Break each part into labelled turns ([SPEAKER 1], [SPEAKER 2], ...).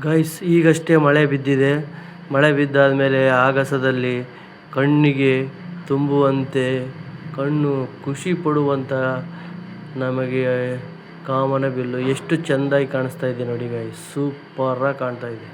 [SPEAKER 1] Guys, ಈಗಷ್ಟೇ ಮಳೆ ಬಿದ್ದಿದೆ. ಮಳೆ ಬಿದ್ದಾದ ಮೇಲೆ ಆಗಸದಲ್ಲಿ ಕಣ್ಣಿಗೆ ತುಂಬುವಂತೆ, ಕಣ್ಣು ಖುಷಿ ಪಡುವಂಥ ನಮಗೆ ಕಾಮನಬಿಲ್ಲು ಎಷ್ಟು ಚೆಂದಾಗಿ ಕಾಣಿಸ್ತಾ ಇದೆ ನೋಡಿ ಗೈಸ್, ಸೂಪರಾಗಿ ಕಾಣ್ತಾ ಇದೆ.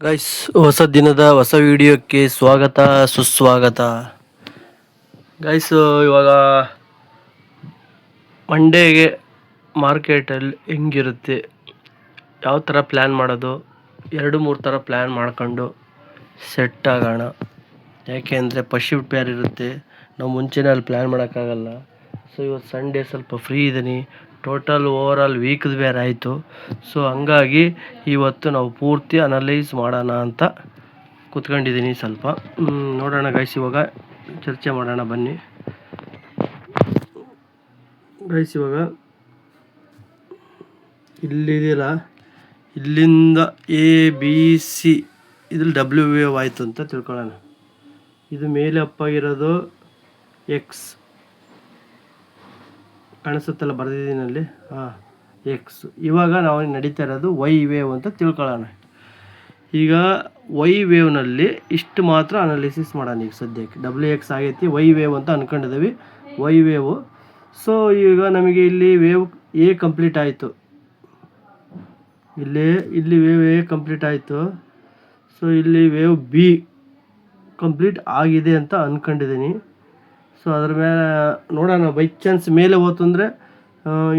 [SPEAKER 1] ಗೈಸ್, ಹೊಸ ದಿನದ ಹೊಸ ವಿಡಿಯೋಕ್ಕೆ ಸ್ವಾಗತ ಸುಸ್ವಾಗತ. ಗೈಸ್, ಇವಾಗ ಮಂಡೇಗೆ ಮಾರ್ಕೆಟಲ್ಲಿ ಹೆಂಗಿರುತ್ತೆ, ಯಾವ ಥರ ಪ್ಲ್ಯಾನ್ ಮಾಡೋದು, 2-3 ಥರ ಪ್ಲ್ಯಾನ್ ಮಾಡ್ಕೊಂಡು ಸೆಟ್ ಆಗೋಣ. ಯಾಕೆಂದರೆ ಫಸ್ಟ್ ಪ್ಯಾರ್ ಇರುತ್ತೆ, ನಾವು ಮುಂಚೆನೇ ಅಲ್ಲಿ ಪ್ಲ್ಯಾನ್ ಮಾಡೋಕ್ಕಾಗಲ್ಲ. ಸೊ ಇವತ್ತು ಸಂಡೇ ಸ್ವಲ್ಪ ಫ್ರೀ ಇದ್ದೀನಿ, ಟೋಟಲ್ ಓವರಾಲ್ ವೀಕ್ದು ಬೇರೆ ಆಯಿತು. ಸೊ ಹಂಗಾಗಿ ಇವತ್ತು ನಾವು ಪೂರ್ತಿ ಅನಲೈಸ್ ಮಾಡೋಣ ಅಂತ ಕೂತ್ಕೊಂಡಿದ್ದೀನಿ. ಸ್ವಲ್ಪ ನೋಡೋಣ ಗೈಸ್, ಇವಾಗ ಚರ್ಚೆ ಮಾಡೋಣ ಬನ್ನಿ ಗೈಸ್. ಇವಾಗ ಇಲ್ಲಿದ್ದೀರ, ಇಲ್ಲಿಂದ ABC ಇದ್ರಲ್ಲಿ W ವೇವ್ ಆಯಿತು ಅಂತ ತಿಳ್ಕೊಳ್ಳೋಣ. ಇದು ಮೇಲೆ ಅಪ್ಪಾಗಿರೋದು X ಕಾಣಿಸುತ್ತಲ್ಲ, ಬರೆದಿದ್ದೀನಿ ಅಲ್ಲಿ, X. ಇವಾಗ ನಾವು ನಡೀತಾ ಇರೋದು Y ವೇವ್ ಅಂತ ತಿಳ್ಕೊಳ್ಳೋಣ. ಈಗ Y ವೇವ್ನಲ್ಲಿ ಇಷ್ಟು ಮಾತ್ರ ಅನಾಲಿಸಿಸ್ ಮಾಡೋಣ. ಈಗ ಸದ್ಯಕ್ಕೆ WX ಆಗೈತಿ, Y ವೇವ್ ಅಂತ ಅಂದ್ಕೊಂಡಿದ್ದೀವಿ, Y ವೇವು. ಸೊ ಈಗ ನಮಗೆ ಇಲ್ಲಿ ವೇವ್ A ಕಂಪ್ಲೀಟ್ ಆಯಿತು, ಇಲ್ಲಿ ವೇವ್ A ಕಂಪ್ಲೀಟ್ ಆಯಿತು. ಸೊ ಇಲ್ಲಿ ವೇವ್ B ಕಂಪ್ಲೀಟ್ ಆಗಿದೆ ಅಂತ ಅಂದ್ಕೊಂಡಿದ್ದೀನಿ. ಸೊ ಅದ್ರ ಮೇಲೆ ನೋಡೋಣ, ಬೈ ಚಾನ್ಸ್ ಮೇಲೆ ಹೋಯ್ತು ಅಂದರೆ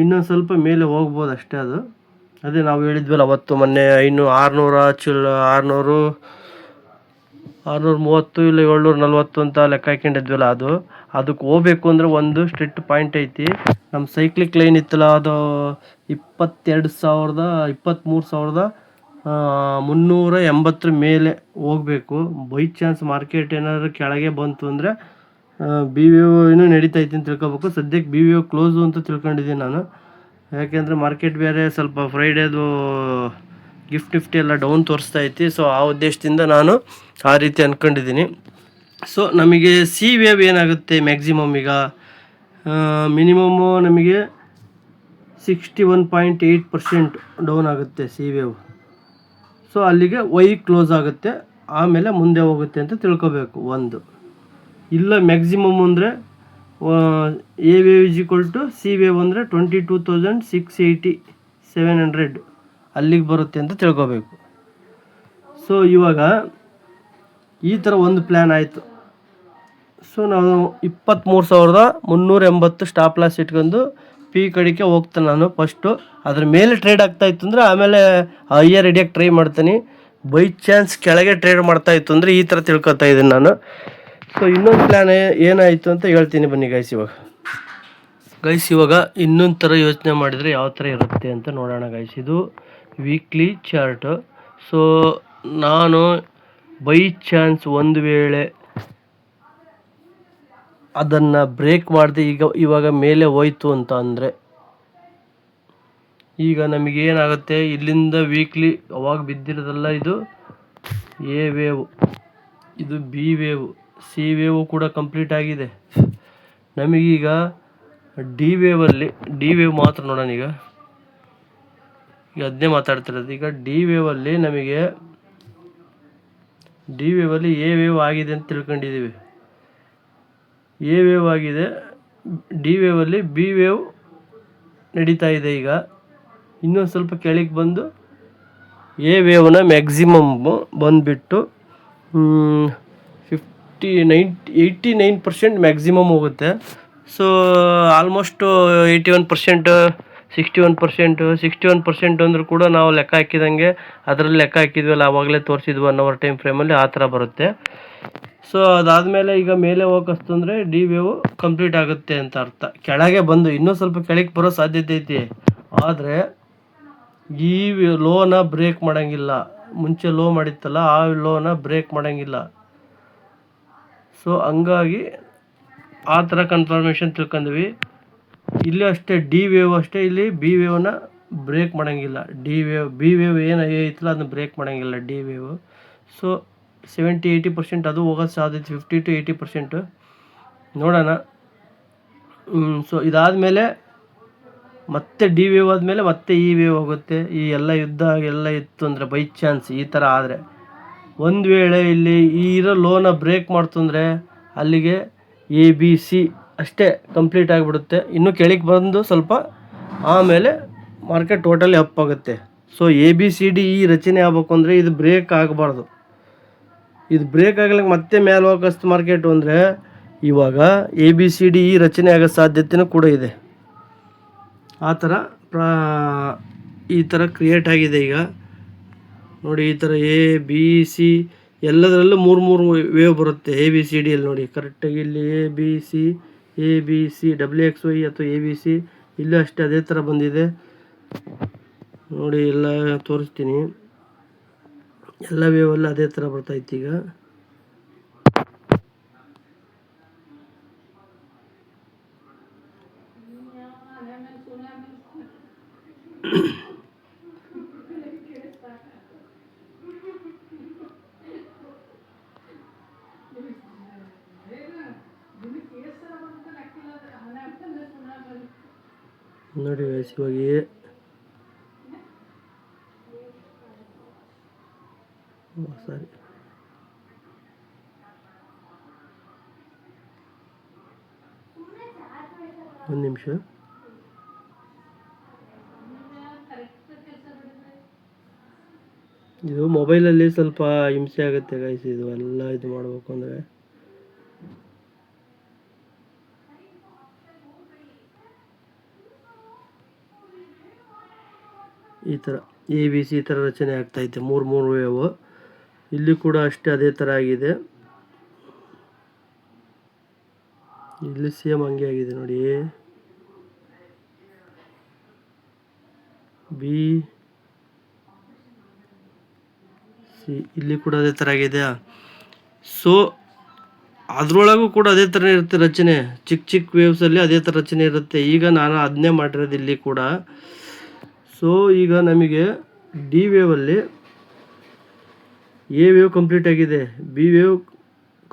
[SPEAKER 1] ಇನ್ನೊಂದು ಸ್ವಲ್ಪ ಮೇಲೆ ಹೋಗ್ಬೋದು ಅಷ್ಟೇ. ಅದೇ ನಾವು ಹೇಳಿದ್ವಲ್ಲ ಅವತ್ತು ಮೊನ್ನೆ, 630 ಇಲ್ಲ 740 ಅಂತ ಲೆಕ್ಕ ಹಾಕೊಂಡಿದ್ವಲ್ಲ, ಅದಕ್ಕೆ ಹೋಗ್ಬೇಕು ಅಂದರೆ ಒಂದು ಸ್ಟ್ರಿಕ್ಟ್ ಪಾಯಿಂಟ್ ಐತಿ. ನಮ್ಮ ಸೈಕ್ಲಿಕ್ ಲೈನ್ ಇತ್ತಲ್ಲ, ಅದು 23,380 ಮೇಲೆ ಹೋಗಬೇಕು. ಬೈ ಚಾನ್ಸ್ ಮಾರ್ಕೆಟ್ ಏನಾದರೂ ಕೆಳಗೆ ಬಂತು ಅಂದರೆ ಬಿ ವಿ ಇನ್ನೂ ನಡೀತೈತಿ ಅಂತ ತಿಳ್ಕೊಬೇಕು. ಸದ್ಯಕ್ಕೆ ಬಿ ವಿ ಕ್ಲೋಸು ಅಂತ ತಿಳ್ಕೊಂಡಿದ್ದೀನಿ ನಾನು. ಯಾಕೆಂದರೆ ಮಾರ್ಕೆಟ್ ಬೇರೆ ಸ್ವಲ್ಪ ಫ್ರೈಡೇದು ಗಿಫ್ಟ್ ನಿಫ್ಟಿ ಎಲ್ಲ ಡೌನ್ ತೋರಿಸ್ತಾ ಐತಿ. ಸೊ ಆ ಉದ್ದೇಶದಿಂದ ನಾನು ಆ ರೀತಿ ಅಂದ್ಕೊಂಡಿದ್ದೀನಿ. ಸೊ ನಮಗೆ ಸಿ ವೇವ್ ಏನಾಗುತ್ತೆ, ಮ್ಯಾಕ್ಸಿಮಮ್ ಈಗ ಮಿನಿಮಮ್ಮು ನಮಗೆ 61.8% ಡೌನ್ ಆಗುತ್ತೆ ಸಿ ವೇವ್. ಸೊ ಅಲ್ಲಿಗೆ ವೈ ಕ್ಲೋಸ್ ಆಗುತ್ತೆ, ಆಮೇಲೆ ಮುಂದೆ ಹೋಗುತ್ತೆ ಅಂತ ತಿಳ್ಕೊಬೇಕು ಒಂದು. ಇಲ್ಲ ಮ್ಯಾಕ್ಸಿಮಮ್ ಅಂದರೆ A wave is equal to C wave ಅಂದರೆ 22,680-700 ಅಲ್ಲಿಗೆ ಬರುತ್ತೆ ಅಂತ ತಿಳ್ಕೊಬೇಕು. ಸೊ ಇವಾಗ ಈ ಥರ ಒಂದು ಪ್ಲ್ಯಾನ್ ಆಯಿತು. ಸೊ ನಾವು 23,380 ಸ್ಟಾಪ್ ಲಾಸ್ ಇಟ್ಕೊಂಡು ಪಿ ಕಡೆಗೆ ಹೋಗ್ತಾನೆ ನಾನು ಫಸ್ಟು. ಅದ್ರ ಮೇಲೆ ಟ್ರೇಡ್ ಆಗ್ತಾಯಿತ್ತು ಅಂದರೆ ಆಮೇಲೆ ಹೈಯರ್ ಹಿಡಿಯೋಕ್ಕೆ ಟ್ರೈ ಮಾಡ್ತೀನಿ. ಬೈ ಚಾನ್ಸ್ ಕೆಳಗೆ ಟ್ರೇಡ್ ಮಾಡ್ತಾಯಿತ್ತು ಅಂದರೆ ಈ ಥರ ತಿಳ್ಕೊತಾ ಇದ್ದೀನಿ ನಾನು. ಸೊ ಇನ್ನೊಂದು ಪ್ಲ್ಯಾನ್ ಏನಾಯಿತು ಅಂತ ಹೇಳ್ತೀನಿ ಬನ್ನಿ ಗೈಸ್. ಇವಾಗ ಇನ್ನೊಂದು ಥರ ಯೋಚನೆ ಮಾಡಿದರೆ ಯಾವ ಥರ ಇರುತ್ತೆ ಅಂತ ನೋಡೋಣ ಗೈಸ್. ಇದು ವೀಕ್ಲಿ ಚಾರ್ಟು. ಸೊ ನಾನು ಬೈ ಚಾನ್ಸ್ ಒಂದು ವೇಳೆ ಅದನ್ನು ಬ್ರೇಕ್ ಮಾಡಿದೆ, ಇವಾಗ ಮೇಲೆ ಹೋಯ್ತು ಅಂತ ಅಂದರೆ, ಈಗ ನಮಗೇನಾಗುತ್ತೆ, ಇಲ್ಲಿಂದ ವೀಕ್ಲಿ ಅವಾಗ ಬಿದ್ದಿರೋದಲ್ಲ, ಇದು ಎ ವೇವ್, ಇದು ಬಿ ವೇವ್, ಸಿ ವೇವು ಕೂಡ ಕಂಪ್ಲೀಟ್ ಆಗಿದೆ. ನಮಗೀಗ ಡಿ ವೇವ್ ಮಾತ್ರ ನೋಡೋಣ. ಈಗ ಅದನ್ನೇ ಮಾತಾಡ್ತಿರೋದು. ಈಗ ಡಿ ವೇವಲ್ಲಿ ನಮಗೆ ಎ ವೇವ್ ಆಗಿದೆ ಅಂತ ತಿಳ್ಕೊಂಡಿದ್ದೀವಿ. ಎ ವೇವ್ ಆಗಿದೆ, ಡಿ ವೇವಲ್ಲಿ ಬಿ ವೇವ್ ನಡೀತಾ ಇದೆ. ಈಗ ಇನ್ನೊಂದು ಸ್ವಲ್ಪ ಕೆಳಗೆ ಬಂದು ಎ ವೇವ್ನ ಮ್ಯಾಕ್ಸಿಮಮ್ ಬಂದುಬಿಟ್ಟು 89% ಮ್ಯಾಕ್ಸಿಮಮ್ ಹೋಗುತ್ತೆ. ಸೊ ಆಲ್ಮೋಸ್ಟು 81%, 61% ಅಂದರೂ ಕೂಡ ನಾವು ಲೆಕ್ಕ ಹಾಕಿದಂಗೆ ಅದರಲ್ಲಿ ಲೆಕ್ಕ ಹಾಕಿದ್ವಲ್ಲ, ಆವಾಗಲೇ ತೋರಿಸಿದ್ವಿ 1 ಅವರ್ ಟೈಮ್ ಫ್ರೇಮಲ್ಲಿ, ಆ ಥರ ಬರುತ್ತೆ. ಸೊ ಅದಾದಮೇಲೆ ಈಗ ಮೇಲೆ ಹೋಗಸ್ತಂದರೆ ಡಿ ವೇವ್ ಕಂಪ್ಲೀಟ್ ಆಗುತ್ತೆ ಅಂತ ಅರ್ಥ. ಕೆಳಗೆ ಬಂದು ಇನ್ನೂ ಸ್ವಲ್ಪ ಕೆಳಗೆ ಬರೋ ಸಾಧ್ಯತೆ ಐತಿ, ಆದರೆ ಈ ಲೋನ ಬ್ರೇಕ್ ಮಾಡೋಂಗಿಲ್ಲ. ಮುಂಚೆ ಲೋ ಮಾಡಿತ್ತಲ್ಲ, ಆ ಲೋನ ಬ್ರೇಕ್ ಮಾಡೋಂಗಿಲ್ಲ. ಸೊ ಹಂಗಾಗಿ ಆ ಥರ ಕನ್ಫರ್ಮೇಷನ್ ತಿಳ್ಕೊಂಡ್ವಿ. ಇಲ್ಲಿ ಅಷ್ಟೇ ಡಿ ವೇವ್ ಅಷ್ಟೇ, ಇಲ್ಲಿ ಬಿ ವೇವ್ನ ಬ್ರೇಕ್ ಮಾಡೋಂಗಿಲ್ಲ. ಬಿ ವೇವ್ ಏನು ಐತಲ್ಲ ಅದನ್ನ ಬ್ರೇಕ್ ಮಾಡೋಂಗಿಲ್ಲ ಡಿ ವೇವ್. ಸೊ 70-80% ಅದು ಹೋಗೋದು ಸಾಧ್ಯತೆ, 50-80% ನೋಡೋಣ. ಸೊ ಇದಾದಮೇಲೆ ಮತ್ತೆ ಡಿ ವೇವ್ ಆದಮೇಲೆ ಮತ್ತೆ ಇ ವೇವ್ ಹೋಗುತ್ತೆ. ಈ ಎಲ್ಲ ಯುದ್ಧ ಎಲ್ಲ ಇತ್ತು ಅಂದರೆ ಬೈ ಚಾನ್ಸ್ ಈ ಥರ ಆದರೆ, ಒಂದು ವೇಳೆ ಇಲ್ಲಿ ಈ ಇರೋ ಲೋನ ಬ್ರೇಕ್ ಮಾಡ್ತಂದರೆ ಅಲ್ಲಿಗೆ ABC ಅಷ್ಟೇ ಕಂಪ್ಲೀಟ್ ಆಗಿಬಿಡುತ್ತೆ. ಇನ್ನೂ ಕೆಳಗೆ ಬಂದು ಸ್ವಲ್ಪ ಆಮೇಲೆ ಮಾರ್ಕೆಟ್ ಟೋಟಲಿ ಅಪ್ ಆಗುತ್ತೆ. ಸೊ ABCD ಈ ರಚನೆ ಆಗ್ಬೇಕು ಅಂದರೆ ಇದು ಬ್ರೇಕ್ ಆಗಬಾರ್ದು. ಇದು ಬ್ರೇಕ್ ಆಗ್ಲಿಕ್ಕೆ ಮತ್ತೆ ಮೇಲೆ ಹೋಗಷ್ಟು ಮಾರ್ಕೆಟು ಅಂದರೆ ಇವಾಗ ABCD ಈ ರಚನೆ ಆಗೋ ಸಾಧ್ಯತೆಯೂ ಕೂಡ ಇದೆ. ಆ ಥರ ಈ ಥರ ಕ್ರಿಯೇಟ್ ಆಗಿದೆ ಈಗ ನೋಡಿ. ಈ ಥರ ABC ಎಲ್ಲದರಲ್ಲೂ 3 ವೇವ್ ಬರುತ್ತೆ. ABCDಯಲ್ಲಿ ನೋಡಿ ಕರೆಕ್ಟಾಗಿ, ಇಲ್ಲಿ ABC WXY ಅಥವಾ ABC ಇಲ್ಲೂ ಅಷ್ಟೇ ಅದೇ ಥರ ಬಂದಿದೆ ನೋಡಿ. ಎಲ್ಲ ತೋರಿಸ್ತೀನಿ, ಎಲ್ಲ ವೇವಲ್ಲಿ ಅದೇ ಥರ ಬರ್ತೈತಿ ಈಗ. ನೋಡಿ ಇವಾಗ ಸರಿ ಒಂದು ನಿಮಿಷ. ಇದು ಮೊಬೈಲಲ್ಲಿ ಸ್ವಲ್ಪ ಹಿಂಸೆ ಆಗುತ್ತೆ ಗೈಸ್, ಇದು ಎಲ್ಲ ಇದು ಮಾಡಬೇಕು ಅಂದರೆ. ಈ ಥರ ABC ಈ ಥರ ರಚನೆ ಆಗ್ತೈತೆ, 3 ವೇವ್. ಇಲ್ಲಿ ಕೂಡ ಅಷ್ಟೇ ಅದೇ ಥರ ಆಗಿದೆ, ಇಲ್ಲಿ ಸೇಮ್ ಹಂಗೆ ಆಗಿದೆ ನೋಡಿ. ABC ಇಲ್ಲಿ ಕೂಡ ಅದೇ ಥರ ಆಗಿದೆ. ಸೊ ಅದರೊಳಗೂ ಕೂಡ ಅದೇ ಥರ ಇರುತ್ತೆ ರಚನೆ, ಚಿಕ್ಕ ವೇವ್ಸಲ್ಲಿ ಅದೇ ಥರ ರಚನೆ ಇರುತ್ತೆ. ಈಗ ನಾನು ಅದನ್ನೇ ಮಾಡಿರೋದು ಇಲ್ಲಿ ಕೂಡ. ಸೊ ಈಗ ನಮಗೆ ಡಿ ವೇವಲ್ಲಿ ಎ ವೇವ್ ಕಂಪ್ಲೀಟ್ ಆಗಿದೆ, ಬಿ ವೇವ್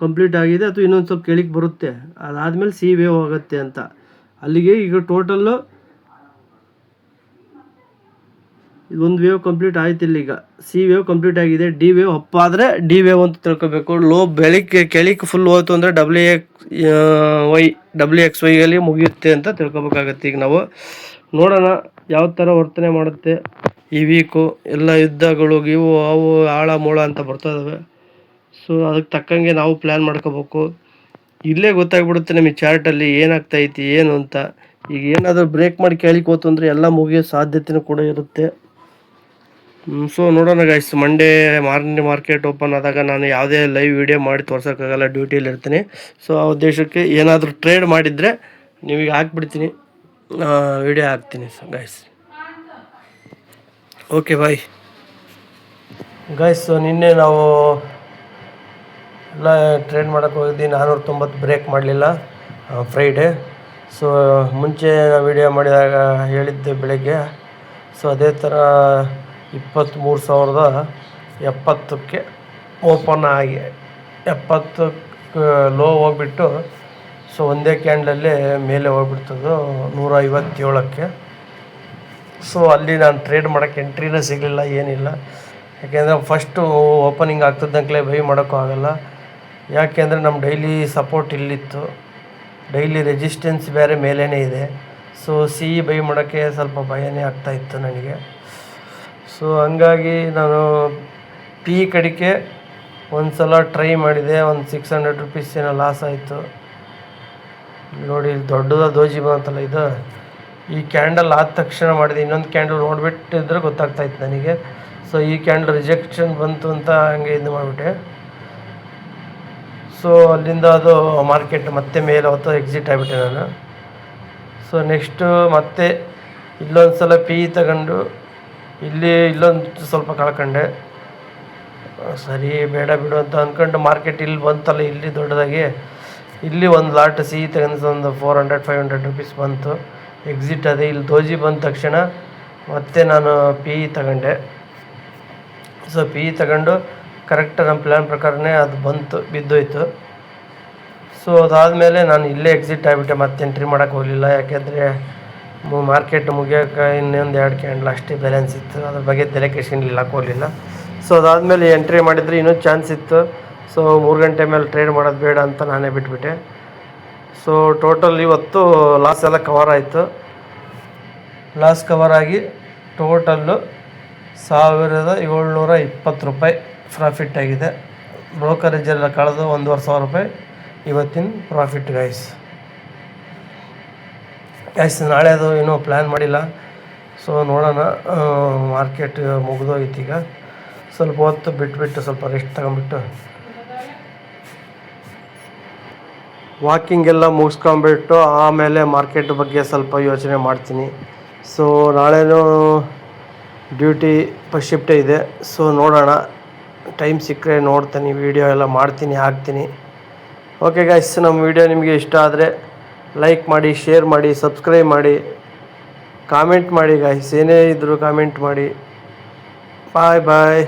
[SPEAKER 1] ಕಂಪ್ಲೀಟ್ ಆಗಿದೆ, ಅಥವಾ ಇನ್ನೊಂದು ಸ್ವಲ್ಪ ಕೆಳಗೆ ಬರುತ್ತೆ, ಅದಾದಮೇಲೆ ಸಿ ವೇವ್ ಆಗುತ್ತೆ ಅಂತ. ಅಲ್ಲಿಗೆ ಈಗ ಟೋಟಲ್ಲು ಇದೊಂದು ವೇವ್ ಕಂಪ್ಲೀಟ್ ಆಯ್ತು. ಈಗ ಸಿ ವೇವ್ ಕಂಪ್ಲೀಟ್ ಆಗಿದೆ, ಡಿ ವೇವ್ ಅಪ್ ಆದರೆ ಡಿ ವೇವ್ ಅಂತ ತಿಳ್ಕೊಬೇಕು. ಲೋ ಕೆಳಗೆ ಫುಲ್ ಹೋಯ್ತು ಅಂದರೆ WXYಯಲ್ಲಿ ಮುಗಿಯುತ್ತೆ ಅಂತ ತಿಳ್ಕೊಬೇಕಾಗತ್ತೆ. ಈಗ ನಾವು ನೋಡೋಣ ಯಾವ ಥರ ವರ್ತನೆ ಮಾಡುತ್ತೆ ಈ ವೀಕು. ಎಲ್ಲ ಯುದ್ಧಗಳು ಇವು ಅವು ಆಳ ಮೂಳ ಅಂತ ಬರ್ತದವೆ. ಸೊ ಅದಕ್ಕೆ ತಕ್ಕಂಗೆ ನಾವು ಪ್ಲ್ಯಾನ್ ಮಾಡ್ಕೋಬೇಕು. ಇಲ್ಲೇ ಗೊತ್ತಾಗ್ಬಿಡುತ್ತೆ ನಮಗೆ ಚಾರ್ಟಲ್ಲಿ ಏನಾಗ್ತೈತಿ ಏನು ಅಂತ. ಈಗ ಏನಾದರೂ ಬ್ರೇಕ್ ಮಾಡಿ ಕೆಳಗೆ ಹೋತು ಅಂದರೆ ಎಲ್ಲ ಮುಗಿಯೋ ಸಾಧ್ಯತೆಯೂ ಕೂಡ ಇರುತ್ತೆ. ಸೊ ನೋಡೋಣ guys, Monday morning market open ಆದಾಗ ನಾನು ಯಾವುದೇ ಲೈವ್ ವಿಡಿಯೋ ಮಾಡಿ ತೋರ್ಸೋಕ್ಕಾಗಲ್ಲ, ಡ್ಯೂಟಿಯಲ್ಲಿ ಇರ್ತೀನಿ. ಸೊ ಆ ಉದ್ದೇಶಕ್ಕೆ ಏನಾದರೂ ಟ್ರೇಡ್ ಮಾಡಿದರೆ ನಿಮಗೆ ಹಾಕ್ಬಿಡ್ತೀನಿ, ವಿಡಿಯೋ ಹಾಕ್ತೀನಿ ಗೈಸ್. Okay bye guys. ನಿನ್ನೆ ನಾವು ಎಲ್ಲ ಟ್ರೇಡ್ ಮಾಡೋಕ್ಕೆ ಹೋಗಿದ್ವಿ, 490 ಬ್ರೇಕ್ ಮಾಡಲಿಲ್ಲ ಫ್ರೈಡೇ. ಸೊ ಮುಂಚೆ ವಿಡಿಯೋ ಮಾಡಿದಾಗ ಹೇಳಿದ್ದೆ ಬೆಳಗ್ಗೆ. ಸೊ ಅದೇ ಥರ 23,070ಕ್ಕೆ ಓಪನ್ ಆಗಿ 70 ಲೋ ಹೋಗ್ಬಿಟ್ಟು, ಸೊ ಒಂದೇ ಕ್ಯಾಂಡಲ್ಲೇ ಮೇಲೆ ಹೋಗ್ಬಿಡ್ತದ್ದು 157ಕ್ಕೆ. ಸೊ ಅಲ್ಲಿ ನಾನು ಟ್ರೇಡ್ ಮಾಡೋಕ್ಕೆ ಎಂಟ್ರಿನೇ ಸಿಗಲಿಲ್ಲ, ಏನಿಲ್ಲ. ಯಾಕೆಂದರೆ ಫಸ್ಟು ಓಪನಿಂಗ್ ಆಗ್ತದಂಕಲೇ ಬೈ ಮಾಡೋಕ್ಕೂ ಆಗೋಲ್ಲ. ಯಾಕೆಂದರೆ ನಮ್ಮ ಡೈಲಿ ಸಪೋರ್ಟ್ ಇಲ್ಲಿತ್ತು, ಡೈಲಿ ರೆಸಿಸ್ಟೆನ್ಸ್ ಬೇರೆ ಮೇಲೇ ಇದೆ. ಸೊ ಬೈ ಮಾಡೋಕ್ಕೆ ಸ್ವಲ್ಪ ಭಯನೇ ಆಗ್ತಾಯಿತ್ತು ನನಗೆ. ಸೊ ಹಂಗಾಗಿ ನಾನು ಪಿ ಕಡೆಗೆ ಒಂದು ಸಲ ಟ್ರೈ ಮಾಡಿದೆ, ಒಂದು 600 ರುಪೀಸ್ ಏನೋ ಲಾಸ್ ಆಯಿತು. ನೋಡಿ ದೊಡ್ಡದ ದೋಜಿ ಬಂತಲ್ಲ ಇದು. ಈ ಕ್ಯಾಂಡಲ್ ಆದ ತಕ್ಷಣ ಮಾಡಿದೆ. ಇನ್ನೊಂದು ಕ್ಯಾಂಡಲ್ ನೋಡಿಬಿಟ್ಟಿದ್ರೆ ಗೊತ್ತಾಗ್ತಾಯಿತ್ತು ನನಗೆ. ಸೊ ಈ ಕ್ಯಾಂಡಲ್ ರಿಜೆಕ್ಷನ್ ಬಂತು ಅಂತ ಹಂಗೆ ಇದು ಮಾಡಿಬಿಟ್ಟೆ. ಸೊ ಅಲ್ಲಿಂದ ಅದು ಮಾರ್ಕೆಟ್ ಮತ್ತೆ ಮೇಲೆ ಹೊತ್ತು ಎಕ್ಸಿಟ್ ಆಗಿಬಿಟ್ಟೆ ನಾನು. ಸೊ ನೆಕ್ಸ್ಟು ಮತ್ತೆ ಇಲ್ಲೊಂದು ಸಲ ತಗೊಂಡು ಇಲ್ಲೊಂದು ಸ್ವಲ್ಪ ಕಳ್ಕೊಂಡೆ. ಸರಿ ಬೇಡ ಬಿಡು ಅಂತ ಅಂದ್ಕೊಂಡು ಮಾರ್ಕೆಟ್ ಇಲ್ಲಿ ಬಂತಲ್ಲ, ಇಲ್ಲಿ ದೊಡ್ಡದಾಗಿ ಇಲ್ಲಿ ಒಂದು ಲಾಟ್ ತಗೊಂಡು ಒಂದು 400-500 ರುಪೀಸ್ ಬಂತು. ಎಕ್ಸಿಟ್ ಅದೇ ಇಲ್ಲಿ ದೋಜಿ ಬಂದ ತಕ್ಷಣ ಮತ್ತೆ ನಾನು ತಗೊಂಡೆ. ಸೊ ತಗೊಂಡು ಕರೆಕ್ಟ್ ನಮ್ಮ ಪ್ಲ್ಯಾನ್ ಪ್ರಕಾರನೇ ಅದು ಬಿದ್ದೋಯ್ತು. ಸೊ ಅದಾದಮೇಲೆ ನಾನು ಇಲ್ಲೇ ಎಕ್ಸಿಟ್ ಆಗಿಬಿಟ್ಟೆ, ಮತ್ತೆ ಎಂಟ್ರಿ ಮಾಡೋಕ್ಕೆ ಹೋಗಲಿಲ್ಲ. ಯಾಕೆಂದರೆ ಮಾರ್ಕೆಟ್ ಮುಗಿಯೋಕೆ ಇನ್ನೊಂದು 2 ಕ್ಯಾಂಡಲ್ ಅಷ್ಟೇ ಬ್ಯಾಲೆನ್ಸ್ ಇತ್ತು. ಅದ್ರ ಬಗ್ಗೆ ತಲೆ ಕೆಡ್ಸ್ಕೊಂಡು ಹೋಗಲಿಲ್ಲ. ಸೊ ಅದಾದಮೇಲೆ ಎಂಟ್ರಿ ಮಾಡಿದರೆ ಇನ್ನೂ ಚಾನ್ಸ್ ಇತ್ತು. ಸೊ 3 ಗಂಟೆ ಮೇಲೆ ಟ್ರೇಡ್ ಮಾಡೋದು ಬೇಡ ಅಂತ ನಾನೇ ಬಿಟ್ಬಿಟ್ಟೆ. ಸೊ ಟೋಟಲ್ ಇವತ್ತು ಲಾಸ್ ಎಲ್ಲ ಕವರ್ ಆಯಿತು. ಲಾಸ್ ಕವರ್ ಆಗಿ ಟೋಟಲ್ಲು 1720 ರೂಪಾಯಿ ಪ್ರಾಫಿಟ್ ಆಗಿದೆ. ಬ್ರೋಕರೇಜೆಲ್ಲ ಕಳೆದು 1,500 ರೂಪಾಯಿ ಇವತ್ತಿನ ಪ್ರಾಫಿಟ್ ಗೈಸ್. ನಾಳೆ ಅದು ಏನೂ ಪ್ಲ್ಯಾನ್ ಮಾಡಿಲ್ಲ. ಸೊ ನೋಡೋಣ, ಮಾರ್ಕೆಟ್ ಮುಗಿದೋಗಿತ್ತು. ಈಗ ಸ್ವಲ್ಪ ಹೊತ್ತು ಬಿಟ್ಬಿಟ್ಟು ಸ್ವಲ್ಪ ರೆಸ್ಟ್ ತಗೊಂಬಿಟ್ಟು ವಾಕಿಂಗ್ ಎಲ್ಲ ಮುಗಿಸ್ಕೊಂಬಿಟ್ಟು ಆಮೇಲೆ ಮಾರ್ಕೆಟ್ ಬಗ್ಗೆ ಸ್ವಲ್ಪ ಯೋಚನೆ ಮಾಡ್ತೀನಿ. ಸೊ ನಾಳೆನೂ ಡ್ಯೂಟಿ ಫಸ್ಟ್ ಶಿಫ್ಟೇ ಇದೆ. ಸೊ ನೋಡೋಣ, ಟೈಮ್ ಸಿಕ್ಕರೆ ನೋಡ್ತೀನಿ, ವೀಡಿಯೋ ಎಲ್ಲ ಮಾಡ್ತೀನಿ, ಹಾಕ್ತೀನಿ. ಓಕೆ ಗೈಸ್, ನಮ್ಮ ವೀಡಿಯೋ ನಿಮಗೆ ಇಷ್ಟ ಆದರೆ ಲೈಕ್ ಮಾಡಿ, ಶೇರ್ ಮಾಡಿ, ಸಬ್ಸ್ಕ್ರೈಬ್ ಮಾಡಿ, ಕಾಮೆಂಟ್ ಮಾಡಿ ಗೈಸ್. ಏನೇ ಇದ್ದರೂ ಕಾಮೆಂಟ್ ಮಾಡಿ. ಬಾಯ್ ಬಾಯ್.